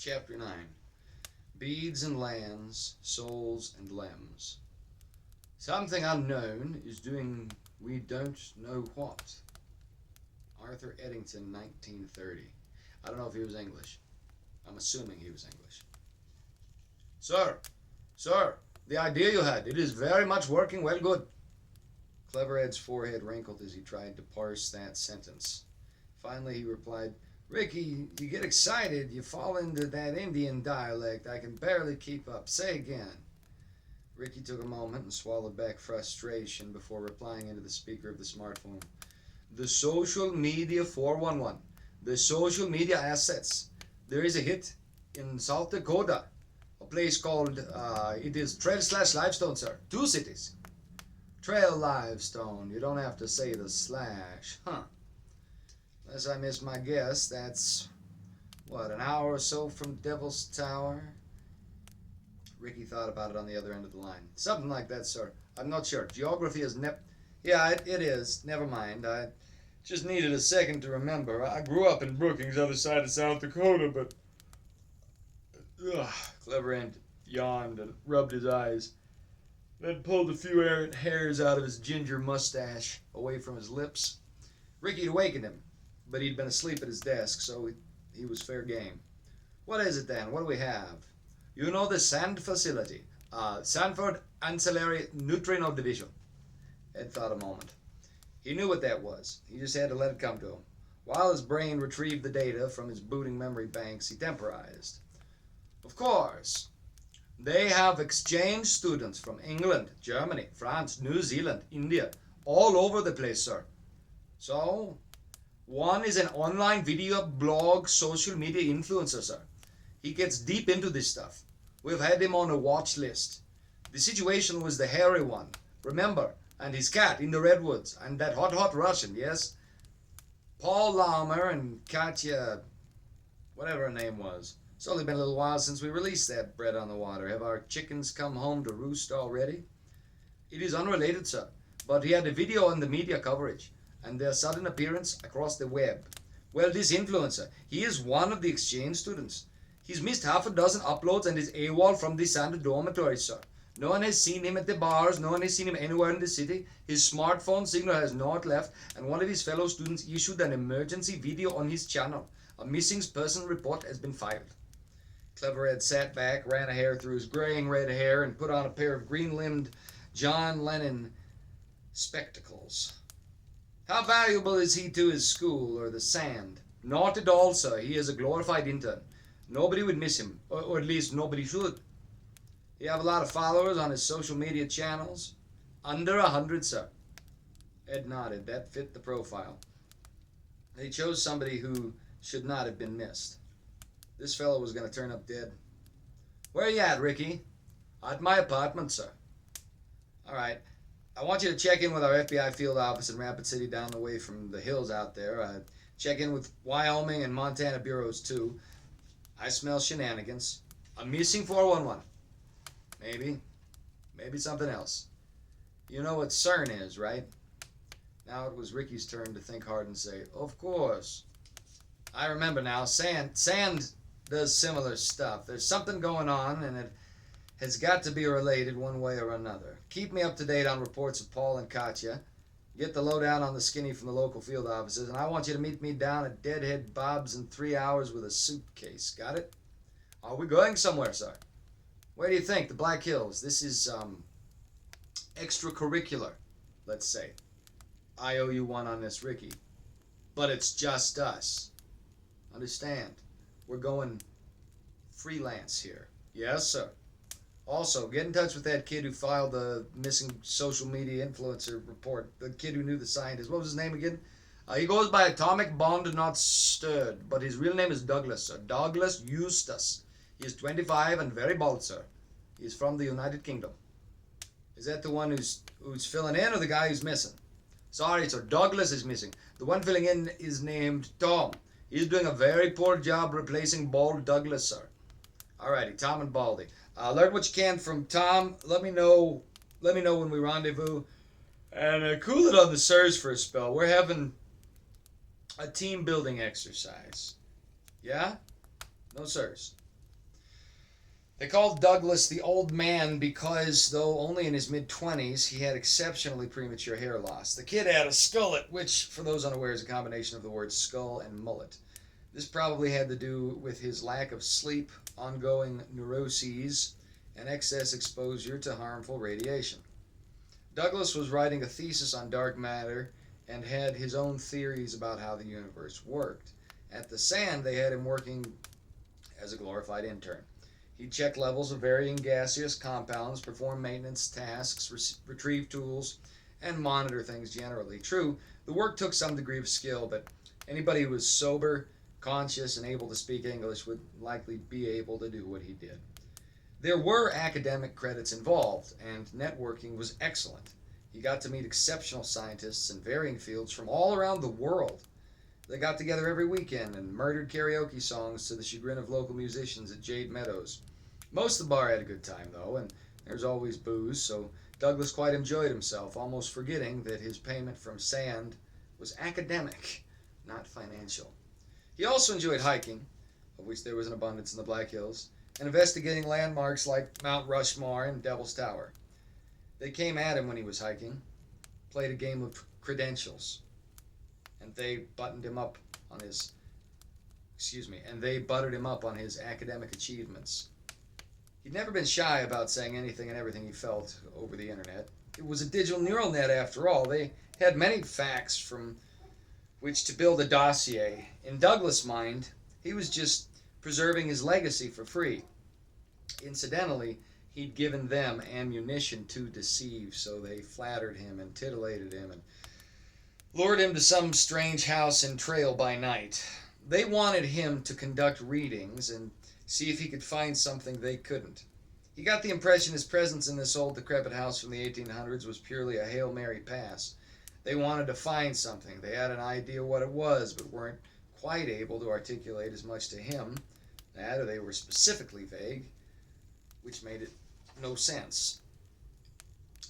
Chapter 9. Beads and lands, souls and lems. Something unknown is doing we don't know what. Arthur Eddington, 1930. I don't know if he was English. I'm assuming he was English. Sir, the idea you had, it is very much working well good. Clever Ed's forehead wrinkled as he tried to parse that sentence. Finally he replied, Ricky, you get excited, you fall into that Indian dialect. I can barely keep up. Say again. Ricky took a moment and swallowed back frustration before replying into the speaker of the smartphone. The social media 411. The social media assets. There is a hit in South Dakota. A place called, it is Trail/Livestone, sir. 2 cities. Trail Livestone. You don't have to say the slash. Huh. Unless I miss my guess, that's, an hour or so from Devil's Tower? Ricky thought about it on the other end of the line. Something like that, sir. I'm not sure. Geography is Yeah, it is. Never mind. I just needed a second to remember. I grew up in Brookings, other side of South Dakota, but... Clever Ed yawned and rubbed his eyes. Then pulled a few errant hairs out of his ginger mustache away from his lips. Ricky had awakened him, but he'd been asleep at his desk, so he was fair game. What is it then? What do we have? You know the SAND facility. Sanford Ancillary Neutrino Division. Ed thought a moment. He knew what that was. He just had to let it come to him. While his brain retrieved the data from his booting memory banks, he temporized. Of course. They have exchange students from England, Germany, France, New Zealand, India, all over the place, sir. So, one is an online video blog social media influencer, sir. He gets deep into this stuff. We've had him on a watch list. The situation was the hairy one, remember? And his cat in the redwoods, and that hot Russian, yes? Paul Laumer and Katya, whatever her name was. It's only been a little while since we released that bread on the water. Have our chickens come home to roost already? It is unrelated, sir, but he had a video on the media coverage and their sudden appearance across the web. Well, this influencer, he is one of the exchange students. He's missed half a dozen uploads and is AWOL from the Sandra dormitory, sir. No one has seen him at the bars, no one has seen him anywhere in the city. His smartphone signal has not left, and one of his fellow students issued an emergency video on his channel. A missing person report has been filed. Clever Ed sat back, ran a hair through his graying red hair, and put on a pair of green-limbed John Lennon spectacles. How valuable is he to his school or the sand? Not at all, sir. He is a glorified intern. Nobody would miss him, or at least nobody should. He have a lot of followers on his social media channels. Under 100, sir. Ed nodded. That fit the profile. They chose somebody who should not have been missed. This fellow was going to turn up dead. Where are you at, Ricky? At my apartment, sir. All right. I want you to check in with our FBI field office in Rapid City down the way from the hills out there. Check in with Wyoming and Montana bureaus, too. I smell shenanigans. A missing 411. Maybe something else. You know what CERN is, right? Now it was Ricky's turn to think hard and say, of course. I remember now. Sand does similar stuff. There's something going on, and it has got to be related one way or another. Keep me up to date on reports of Paul and Katya. Get the lowdown on the skinny from the local field offices, and I want you to meet me down at Deadhead Bob's in 3 hours with a suitcase. Got it? Are we going somewhere, sir? Where do you think? The Black Hills. This is, extracurricular, let's say. I owe you one on this, Ricky. But it's just us. Understand? We're going freelance here. Yes, sir. Also, get in touch with that kid who filed the missing social media influencer report. The kid who knew the scientist. What was his name again? He goes by Atomic Bond Not Stirred, but his real name is Douglas, sir. Douglas Eustace. He is 25 and very bald, sir. He is from the United Kingdom. Is that the one who's filling in or the guy who's missing? Sorry, sir. Douglas is missing. The one filling in is named Tom. He's doing a very poor job replacing bald Douglas, sir. Alrighty, Tom and Baldy. Learn what you can from Tom. Let me know when we rendezvous. And cool it on the sirs for a spell. We're having a team building exercise. Yeah? No sirs. They called Douglas the old man because, though only in his mid-20s, he had exceptionally premature hair loss. The kid had a skullet, which, for those unaware, is a combination of the words skull and mullet. This probably had to do with his lack of sleep, ongoing neuroses, and excess exposure to harmful radiation. Douglas was writing a thesis on dark matter and had his own theories about how the universe worked. At the Sand, they had him working as a glorified intern. He'd check levels of varying gaseous compounds, perform maintenance tasks, retrieve tools, and monitor things generally. True, the work took some degree of skill, but anybody who was sober, conscious, and able to speak English would likely be able to do what he did. There were academic credits involved, and networking was excellent. He got to meet exceptional scientists in varying fields from all around the world. They got together every weekend and murdered karaoke songs to the chagrin of local musicians at Jade Meadows. Most of the bar had a good time, though, and there's always booze, so Douglas quite enjoyed himself, almost forgetting that his payment from Sand was academic, not financial. He also enjoyed hiking, of which there was an abundance in the Black Hills, and investigating landmarks like Mount Rushmore and Devil's Tower. They came at him when he was hiking, played a game of credentials, and they buttoned him up on his and they buttered him up on his academic achievements. He'd never been shy about saying anything and everything he felt over the internet. It was a digital neural net after all. They had many facts from which to build a dossier. In Douglas' mind, he was just preserving his legacy for free. Incidentally, he'd given them ammunition to deceive, so they flattered him and titillated him and lured him to some strange house in Trail by night. They wanted him to conduct readings and see if he could find something they couldn't. He got the impression his presence in this old decrepit house from the 1800s was purely a Hail Mary pass. They wanted to find something. They had an idea what it was, but weren't quite able to articulate as much to him. That, or they were specifically vague, which made it no sense.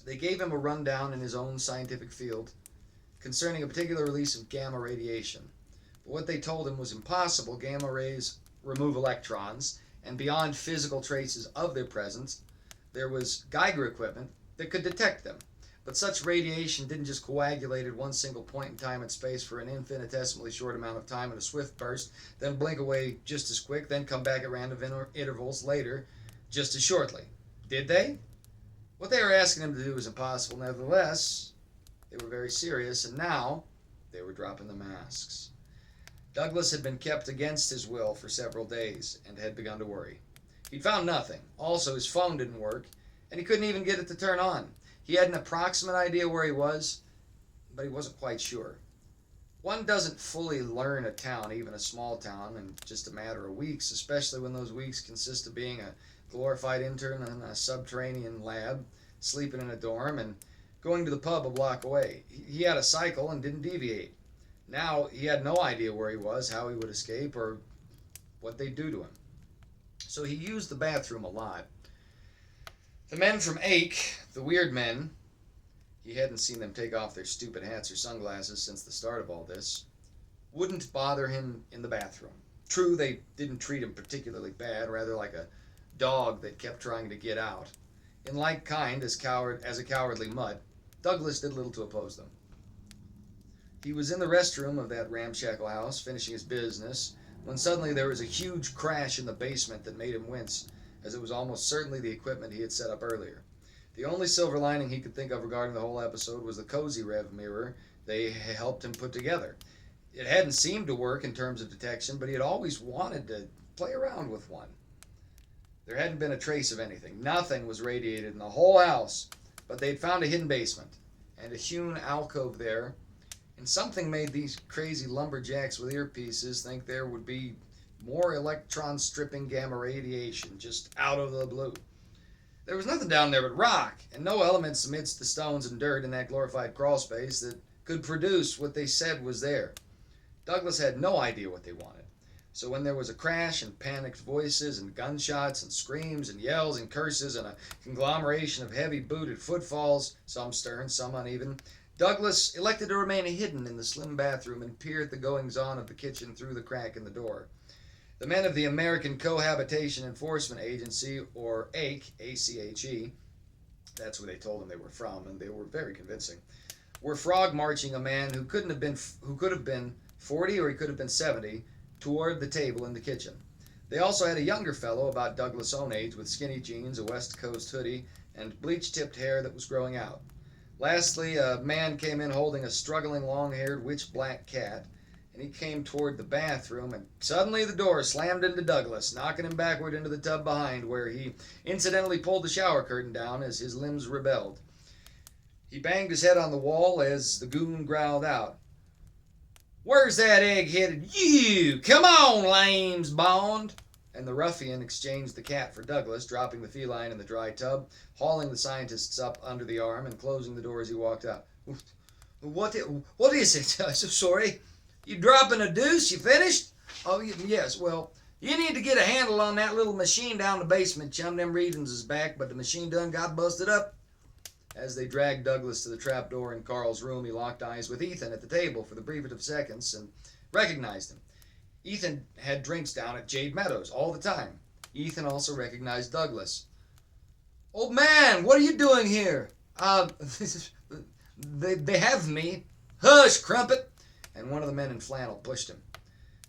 They gave him a rundown in his own scientific field concerning a particular release of gamma radiation. But what they told him was impossible. Gamma rays remove electrons, and beyond physical traces of their presence, there was Geiger equipment that could detect them. But such radiation didn't just coagulate at one single point in time and space for an infinitesimally short amount of time in a swift burst, then blink away just as quick, then come back at random intervals later just as shortly. Did they? What they were asking him to do was impossible. Nevertheless, they were very serious, and now they were dropping the masks. Douglas had been kept against his will for several days and had begun to worry. He'd found nothing. Also, his phone didn't work, and he couldn't even get it to turn on. He had an approximate idea where he was, but he wasn't quite sure. One doesn't fully learn a town, even a small town, in just a matter of weeks, especially when those weeks consist of being a glorified intern in a subterranean lab, sleeping in a dorm, and going to the pub a block away. He had a cycle and didn't deviate. Now he had no idea where he was, how he would escape, or what they'd do to him. So he used the bathroom a lot. The men from Ake, the weird men, he hadn't seen them take off their stupid hats or sunglasses since the start of all this, wouldn't bother him in the bathroom. True, they didn't treat him particularly bad, rather like a dog that kept trying to get out. In like kind as a cowardly mutt, Douglas did little to oppose them. He was in the restroom of that ramshackle house, finishing his business, when suddenly there was a huge crash in the basement that made him wince, as it was almost certainly the equipment he had set up earlier. The only silver lining he could think of regarding the whole episode was the cozy rev mirror they helped him put together. It hadn't seemed to work in terms of detection, but he had always wanted to play around with one. There hadn't been a trace of anything. Nothing was radiated in the whole house, but they'd found a hidden basement and a hewn alcove there, and something made these crazy lumberjacks with earpieces think there would be more electron-stripping gamma radiation just out of the blue. There was nothing down there but rock, and no elements amidst the stones and dirt in that glorified crawl space that could produce what they said was there. Douglas had no idea what they wanted. So when there was a crash and panicked voices and gunshots and screams and yells and curses and a conglomeration of heavy booted footfalls, some stern, some uneven, Douglas elected to remain hidden in the slim bathroom and peer at the goings-on of the kitchen through the crack in the door. The men of the American Cohabitation Enforcement Agency, or ACE, A-C-H-E, that's where they told them they were from, and they were very convincing, were frog marching a man who could have been 40 or he could have been 70 toward the table in the kitchen. They also had a younger fellow about Douglas' own age with skinny jeans, a West Coast hoodie, and bleach-tipped hair that was growing out. Lastly, a man came in holding a struggling long-haired witch-black cat, and he came toward the bathroom, and suddenly the door slammed into Douglas, knocking him backward into the tub behind, where he incidentally pulled the shower curtain down as his limbs rebelled. He banged his head on the wall as the goon growled out, "Where's that egg-headed you? Come on, Lems Bond!" And the ruffian exchanged the cat for Douglas, dropping the feline in the dry tub, hauling the scientists up under the arm, and closing the door as he walked out. What is it? I'm so sorry. You dropping a deuce? You finished? Oh, yes. Well, you need to get a handle on that little machine down the basement, chum. Them readings is back, but the machine done got busted up. As they dragged Douglas to the trapdoor in Carl's room, he locked eyes with Ethan at the table for the briefest of seconds and recognized him. Ethan had drinks down at Jade Meadows all the time. Ethan also recognized Douglas. "Old man, what are you doing here?" They have me." "Hush, Crumpet!" And one of the men in flannel pushed him.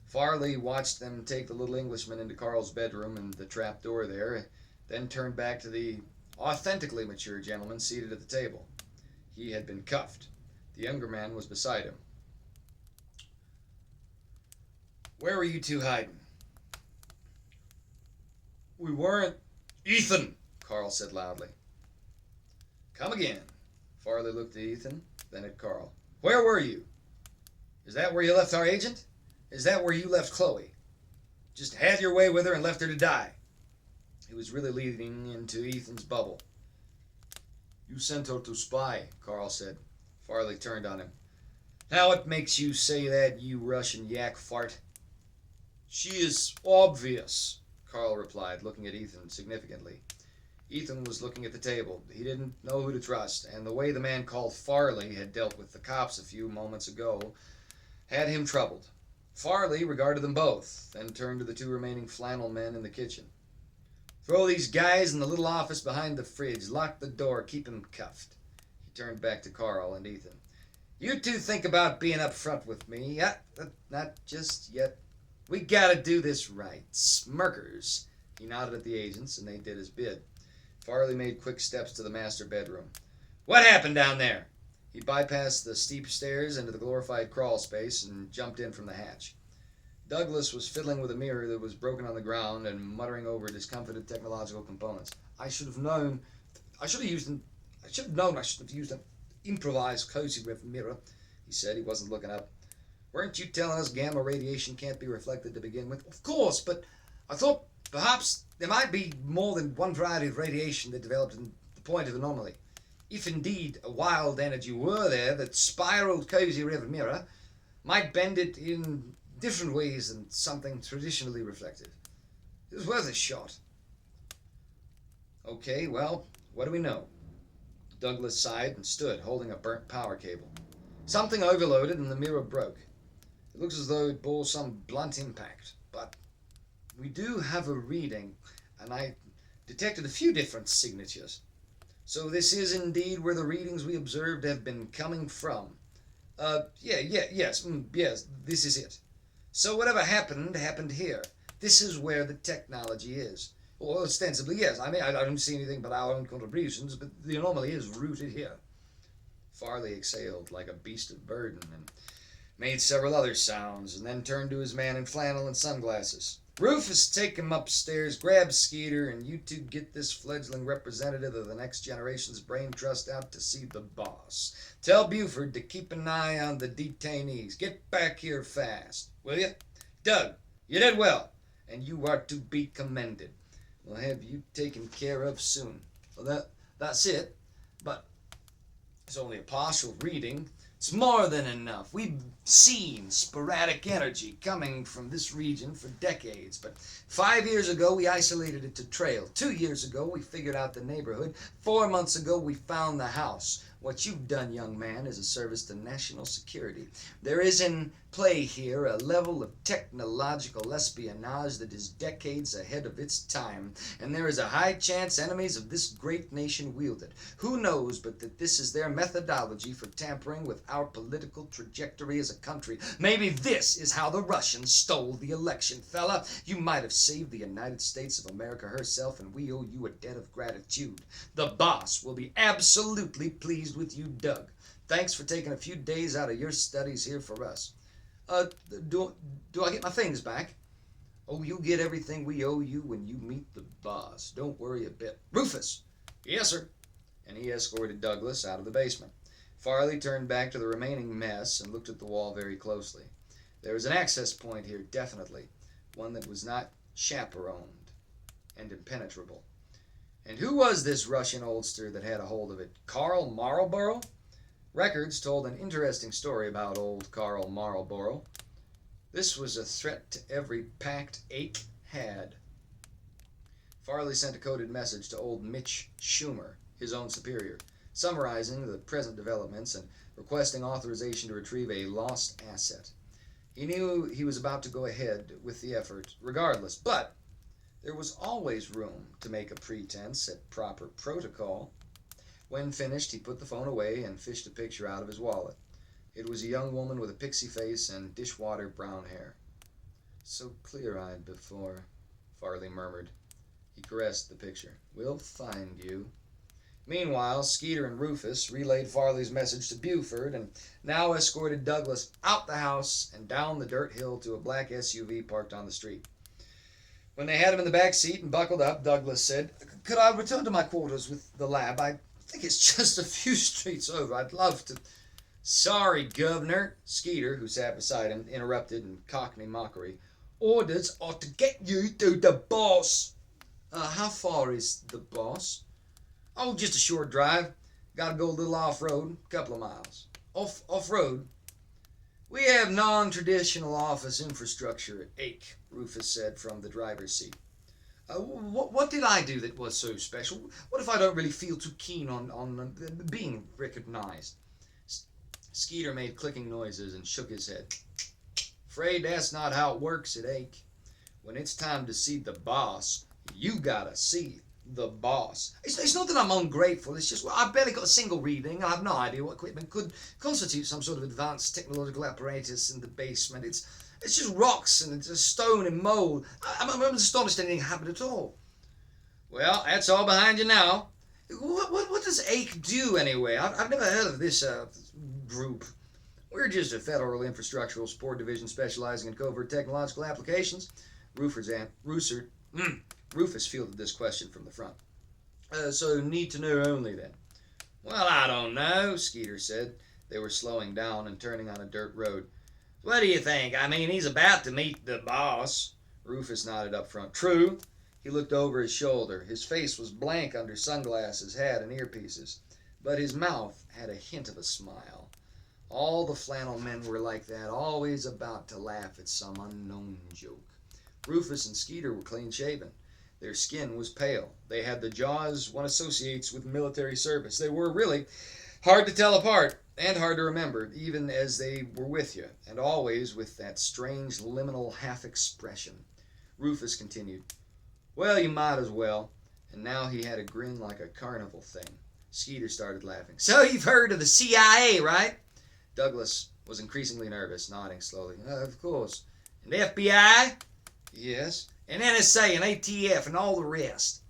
Farley watched them take the little Englishman into Carl's bedroom and the trap door there, then turned back to the authentically mature gentleman seated at the table. He had been cuffed. The younger man was beside him. "Where were you two hiding?" "We weren't." "Ethan!" Carl said loudly. "Come again." Farley looked at Ethan, then at Carl. "Where were you? Is that where you left our agent? Is that where you left Chloe? Just had your way with her and left her to die?" He was really leading into Ethan's bubble. "You sent her to spy," Carl said. Farley turned on him. "Now what makes you say that, you Russian yak fart?" "She is obvious," Carl replied, looking at Ethan significantly. Ethan was looking at the table. He didn't know who to trust, and the way the man called Farley had dealt with the cops a few moments ago had him troubled. Farley regarded them both, then turned to the two remaining flannel men in the kitchen. "Throw these guys in the little office behind the fridge. Lock the door. Keep them cuffed." He turned back to Carl and Ethan. "You two think about being up front with me. Not just yet. We gotta do this right. Smirkers." He nodded at the agents, and they did as bid. Farley made quick steps to the master bedroom. "What happened down there?" He bypassed the steep stairs into the glorified crawl space and jumped in from the hatch. Douglas was fiddling with a mirror that was broken on the ground and muttering over discomfited technological components. I should have known I should have used an improvised cozy mirror," he said. He wasn't looking up. "Weren't you telling us gamma radiation can't be reflected to begin with?" "Of course, but I thought perhaps there might be more than one variety of radiation that developed in the point of anomaly. If indeed a wild energy were there that spiraled cozy river mirror, might bend it in different ways than something traditionally reflected. It was worth a shot." "Okay, well, what do we know?" Douglas sighed and stood, holding a burnt power cable. "Something overloaded and the mirror broke. It looks as though it bore some blunt impact, but we do have a reading, and I detected a few different signatures. So this is indeed where the readings we observed have been coming from." Yes, this is it. So whatever happened here. This is where the technology is. Well, ostensibly, yes. I mean, I don't see anything but our own contributions, but the anomaly is rooted here." Farley exhaled like a beast of burden and made several other sounds, and then turned to his man in flannel and sunglasses. "Rufus, take him upstairs, grab Skeeter, and you two get this fledgling representative of the next generation's brain trust out to see the boss. Tell Buford to keep an eye on the detainees. Get back here fast, will you? Doug, you did well, and you are to be commended. We'll have you taken care of soon." "Well, that's it, but it's only a partial reading. It's more than enough. We've seen sporadic energy coming from this region for decades, but 5 years ago we isolated it to trail. 2 years ago we figured out the neighborhood. 4 months ago we found the house. What you've done, young man, is a service to national security. There is in play here a level of technological espionage that is decades ahead of its time, and there is a high chance enemies of this great nation wield it. Who knows but that this is their methodology for tampering with our political trajectory as a country? Maybe this is how the Russians stole the election, fella. You might have saved the United States of America herself, and we owe you a debt of gratitude. The boss will be absolutely pleased with you, Doug. Thanks for taking a few days out of your studies here for us. Do I get my things back? Oh, you'll get everything we owe you when you meet the boss. Don't worry a bit. Rufus! Yes, sir. And he escorted Douglas out of the basement. Farley turned back to the remaining mess and looked at the wall very closely. There was an access point here, definitely. One that was not chaperoned and impenetrable. And who was this Russian oldster that had a hold of it? Carl Marlborough? Records told an interesting story about old Carl Marlborough. This was a threat to every pact Ake had. Farley sent a coded message to old Mitch Schumer, his own superior, summarizing the present developments and requesting authorization to retrieve a lost asset. He knew he was about to go ahead with the effort regardless, but there was always room to make a pretense at proper protocol. When finished, he put the phone away and fished a picture out of his wallet. It was a young woman with a pixie face and dishwater brown hair. So clear-eyed before, Farley murmured. He caressed the picture. We'll find you. Meanwhile, Skeeter and Rufus relayed Farley's message to Buford and now escorted Douglas out the house and down the dirt hill to a black SUV parked on the street. When they had him in the back seat and buckled up, Douglas said, Could I return to my quarters with the lab? I think it's just a few streets over. I'd love to. Sorry, Governor, Skeeter, who sat beside him, interrupted in cockney mockery. Orders are to get you to the boss. How far is the boss? Oh, just a short drive. Gotta go a little off-road, a couple of miles. Off-road? We have non-traditional office infrastructure at Ake, Rufus said from the driver's seat. What did I do that was so special? What if I don't really feel too keen on being recognized? Skeeter made clicking noises and shook his head. Afraid that's not how it works at Ake. When it's time to see the boss, you gotta see the boss. It's not that I'm ungrateful, it's just, well, I've barely got a single reading, and I have no idea what equipment could constitute some sort of advanced technological apparatus in the basement. It's just rocks and it's just stone and mold. I'm astonished anything happened at all. Well, that's all behind you now. What does Ake do anyway? I've never heard of this group. We're just a federal infrastructural support division specializing in covert technological applications. Rufus fielded this question from the front. So need to know only then. Well, I don't know, Skeeter said. They were slowing down and turning on a dirt road. What do you think? I mean, he's about to meet the boss. Rufus nodded up front. True. He looked over his shoulder. His face was blank under sunglasses, hat, and earpieces. But his mouth had a hint of a smile. All the flannel men were like that, always about to laugh at some unknown joke. Rufus and Skeeter were clean-shaven. Their skin was pale. They had the jaws one associates with military service. They were really hard to tell apart and hard to remember, even as they were with you, and always with that strange liminal half-expression. Rufus continued, Well, you might as well. And now he had a grin like a carnival thing. Skeeter started laughing. So you've heard of the CIA, right? Douglas was increasingly nervous, nodding slowly. Of course. And the FBI? Yes. And NSA and ATF and all the rest?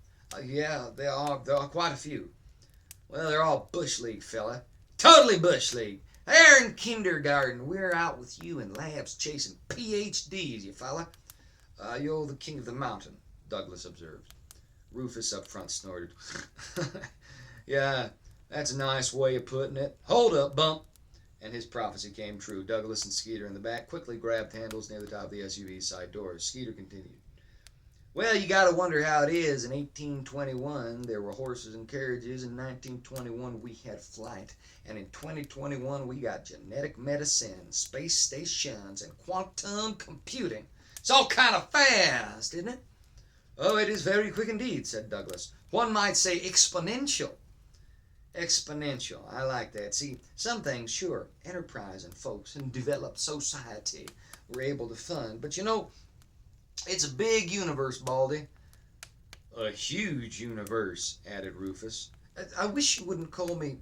Yeah, there are quite a few. Well, they're all Bush League, fella. Totally Bush League. There in kindergarten, we're out with you in labs chasing PhDs, you fella. You're the king of the mountain, Douglas observed. Rufus up front snorted. Yeah, that's a nice way of putting it. Hold up, bump. And his prophecy came true. Douglas and Skeeter in the back quickly grabbed handles near the top of the SUV's side doors. Skeeter continued. Well, you gotta wonder how it is. In 1821, there were horses and carriages. In 1921, we had flight. And in 2021, we got genetic medicine, space stations, and quantum computing. It's all kind of fast, isn't it? Oh, it is very quick indeed, said Douglas. One might say exponential. Exponential. I like that. See, some things, sure, enterprising folks and developed society were able to fund. But it's a big universe, Baldy. A huge universe, added Rufus. I wish you wouldn't call me.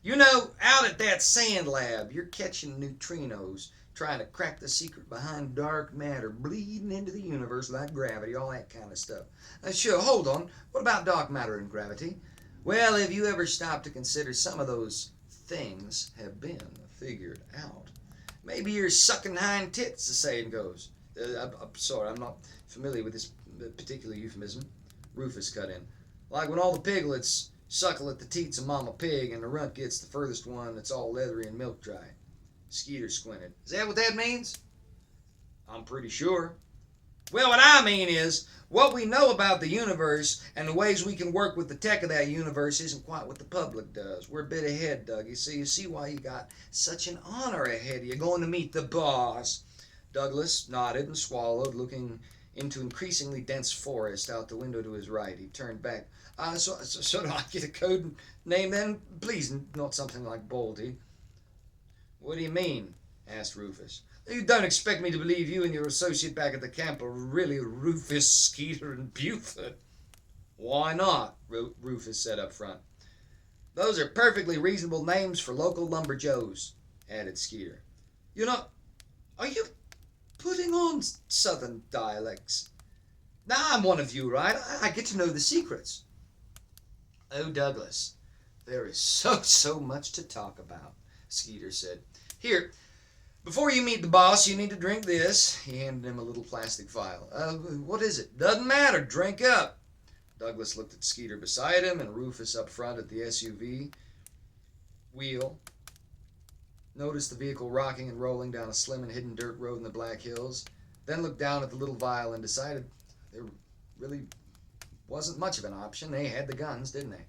Out at that sand lab, you're catching neutrinos, trying to crack the secret behind dark matter, bleeding into the universe like gravity, all that kind of stuff. Sure, hold on. What about dark matter and gravity? Well, have you ever stopped to consider some of those things have been figured out? Maybe you're sucking hind tits, the saying goes. I'm sorry, I'm not familiar with this particular euphemism. Rufus cut in. Like when all the piglets suckle at the teats of Mama Pig and the runt gets the furthest one that's all leathery and milk dry. Skeeter squinted. Is that what that means? I'm pretty sure. Well, what I mean is, what we know about the universe and the ways we can work with the tech of that universe isn't quite what the public does. We're a bit ahead, Dougie, so you see why you got such an honor ahead of you going to meet the boss. Douglas nodded and swallowed, looking into increasingly dense forest out the window to his right. He turned back. So do I get a code name then? Please, not something like Baldy. What do you mean? Asked Rufus. You don't expect me to believe you and your associate back at the camp are really Rufus, Skeeter, and Buford? Why not? Rufus said up front. Those are perfectly reasonable names for local lumberjoes, added Skeeter. Are you putting on southern dialects? Now I'm one of you, right? I get to know the secrets. Oh, Douglas, there is so much to talk about, Skeeter said. Here, before you meet the boss, you need to drink this. He handed him a little plastic vial. What is it? Doesn't matter. Drink up. Douglas looked at Skeeter beside him and Rufus up front at the SUV wheel. Noticed the vehicle rocking and rolling down a slim and hidden dirt road in the Black Hills. Then looked down at the little vial and decided there really wasn't much of an option. They had the guns, didn't they?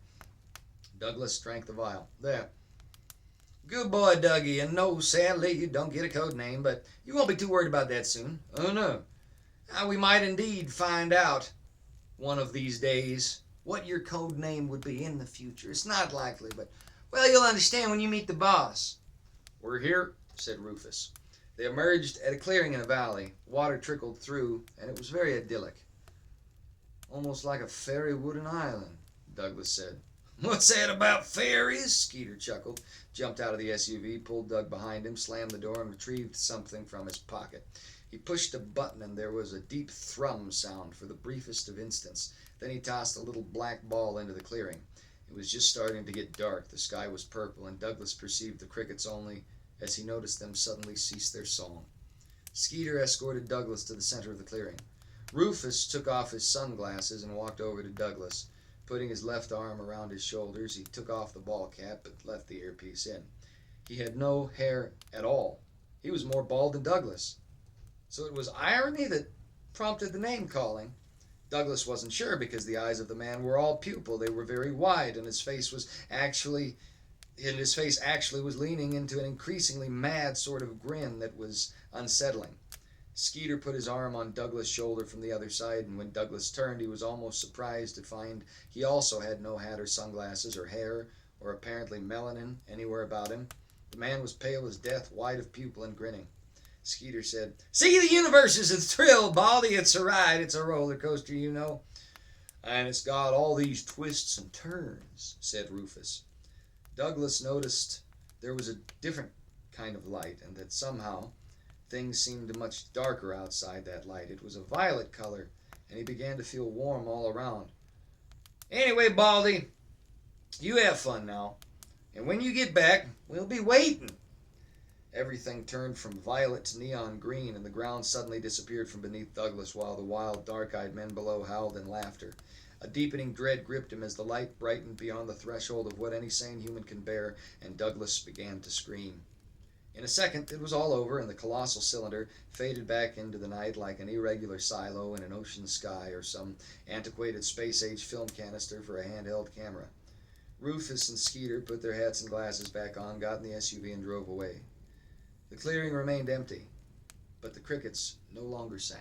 Douglas drank the vial. There. Good boy, Dougie, and no, sadly, you don't get a code name, but you won't be too worried about that soon. Oh, no. We might indeed find out one of these days what your code name would be in the future. It's not likely, but, well, you'll understand when you meet the boss. We're here, said Rufus. They emerged at a clearing in a valley. Water trickled through, and it was very idyllic. Almost like a fairy wooden island, Douglas said. What's that about fairies? Skeeter chuckled, jumped out of the SUV, pulled Doug behind him, slammed the door, and retrieved something from his pocket. He pushed a button, and there was a deep thrum sound for the briefest of instants. Then he tossed a little black ball into the clearing. It was just starting to get dark. The sky was purple, and Douglas perceived the crickets only as he noticed them suddenly cease their song. Skeeter escorted Douglas to the center of the clearing. Rufus took off his sunglasses and walked over to Douglas. Putting his left arm around his shoulders, he took off the ball cap but left the earpiece in. He had no hair at all. He was more bald than Douglas. So it was irony that prompted the name-calling. Douglas wasn't sure because the eyes of the man were all pupil. They were very wide, and his face actually was leaning into an increasingly mad sort of grin that was unsettling. Skeeter put his arm on Douglas' shoulder from the other side, and when Douglas turned, he was almost surprised to find he also had no hat or sunglasses or hair or apparently melanin anywhere about him. The man was pale as death, white of pupil and grinning. Skeeter said, See, the universe is a thrill, Baldy. It's a ride. It's a roller coaster, you know. And it's got all these twists and turns, said Rufus. Douglas noticed there was a different kind of light, and that somehow things seemed much darker outside that light. It was a violet color, and he began to feel warm all around. Anyway, Baldy, you have fun now. And when you get back, we'll be waiting. Everything turned from violet to neon green, and the ground suddenly disappeared from beneath Douglas while the wild, dark-eyed men below howled in laughter. A deepening dread gripped him as the light brightened beyond the threshold of what any sane human can bear, and Douglas began to scream. In a second, it was all over, and the colossal cylinder faded back into the night like an irregular silo in an ocean sky or some antiquated space-age film canister for a handheld camera. Rufus and Skeeter put their hats and glasses back on, got in the SUV, and drove away. The clearing remained empty, but the crickets no longer sang.